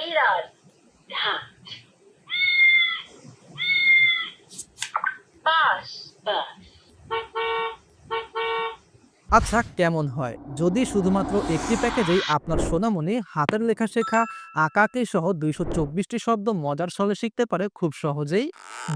বিড়াল ঢাক বাস বাস আচ্ছা, কেমন হয় যদি শুধুমাত্র একটি প্যাকেজেই আপনার সোনামণি হাতের লেখা শেখা, আঁকাআঁকি সহ ২২৪টি শব্দ মজার ছলে শিখতে পারে খুব সহজেই?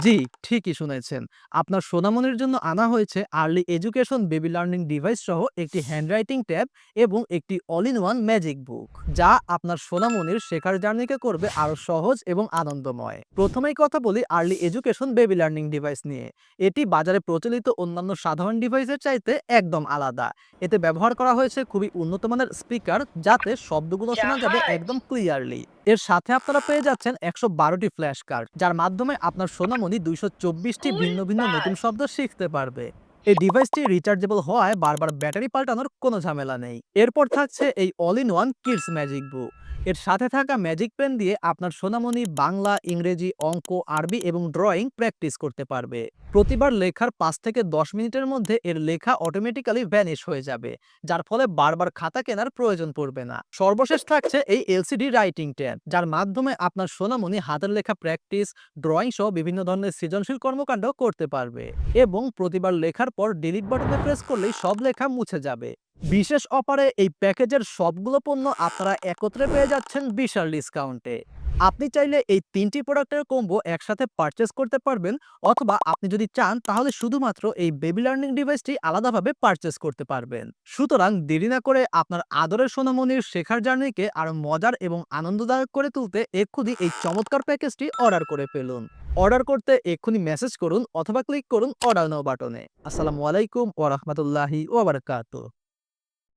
জি, ঠিকই শুনেছেন। আপনার সোনামণির জন্য আনা হয়েছে early education baby learning device সহ একটি হ্যান্ডরাইটিং ট্যাব এবং একটি অল ইন ওয়ান ম্যাজিক বুক, যা আপনার সোনামণির শেখার জার্নিকে করবে আরো সহজ এবং আনন্দময়। প্রথমেই কথা বলি early education baby learning device নিয়ে। এটি বাজারে প্রচলিত অন্যান্য সাধারণ ডিভাইসের চাইতে একদম আলাদা। এতে ব্যবহার করা হয়েছে খুবই উন্নত মানের স্পিকার, যাতে শব্দগুলো শোনা যাবে জাহাজ একদম ক্লিয়ারলি। এর সাথে আপনারা পেয়ে যাচ্ছেন ১১২টি ফ্ল্যাশ কার্ড, যার মাধ্যমে আপনার সোনামণি ২২৪টি স্কুল ভিন্ন ভিন্ন নতুন বাস শব্দ শিখতে পারবে। এই ডিভাইসটি রিচার্জেবল হওয়ায় বারবার ব্যাটারি পাল্টানোর কোনো ঝামেলা নেই। এরপর থাকছে এই all in one kids magic book. এর সাথে থাকা ম্যাজিক পেন দিয়ে আপনার সোনামণি বাংলা, ইংরেজি, অঙ্ক, আরবি এবং ড্রয়িং প্র্যাকটিস করতে পারবে। প্রতিবার লেখার ৫ থেকে ১০ মিনিটের মধ্যে এর লেখা অটোমেটিক্যালি ভ্যানিশ হয়ে যাবে, যার ফলে বারবার খাতা কেনার প্রয়োজন পড়বে না। সর্বশেষ থাকছে এই এলসিডি রাইটিং ট্যাব, যার মাধ্যমে আপনার সোনামণি হাতের লেখা প্র্যাকটিস, ড্রয়িং সহ বিভিন্ন ধরনের সৃজনশীল কর্মকাণ্ড করতে পারবে এবং প্রতিবার লেখার পর ডিলিট বাটনে প্রেস করলেই সব লেখা মুছে যাবে। বিশেষ অফারে এই প্যাকেজের সবগুলো পণ্য আপনারা একত্রে পেয়ে যাচ্ছেন বিশাল ডিসকাউন্টে। আপনি চাইলে এই ৩টি প্রোডাক্টের কম্বো একসাথে পারচেজ করতে পারবেন, অথবা আপনি যদি চান তাহলে শুধুমাত্র এই বেবি লার্নিং ডিভাইসটি আলাদাভাবে পারচেজ করতে পারবেন। সুতরাং দেরি না করে আপনার আদরের সোনামণির শেখার জার্নিকে আরো মজার এবং আনন্দদায়ক করে তুলতে এক্ষুনি এই চমৎকার প্যাকেজটি অর্ডার করে ফেলুন। অর্ডার করতে এক্ষুনি মেসেজ করুন অথবা ক্লিক করুন অর্ডার নাও বাটনে। আসসালামু আলাইকুম ওয়া রাহমাতুল্লাহি ওয়া বারাকাতুহু।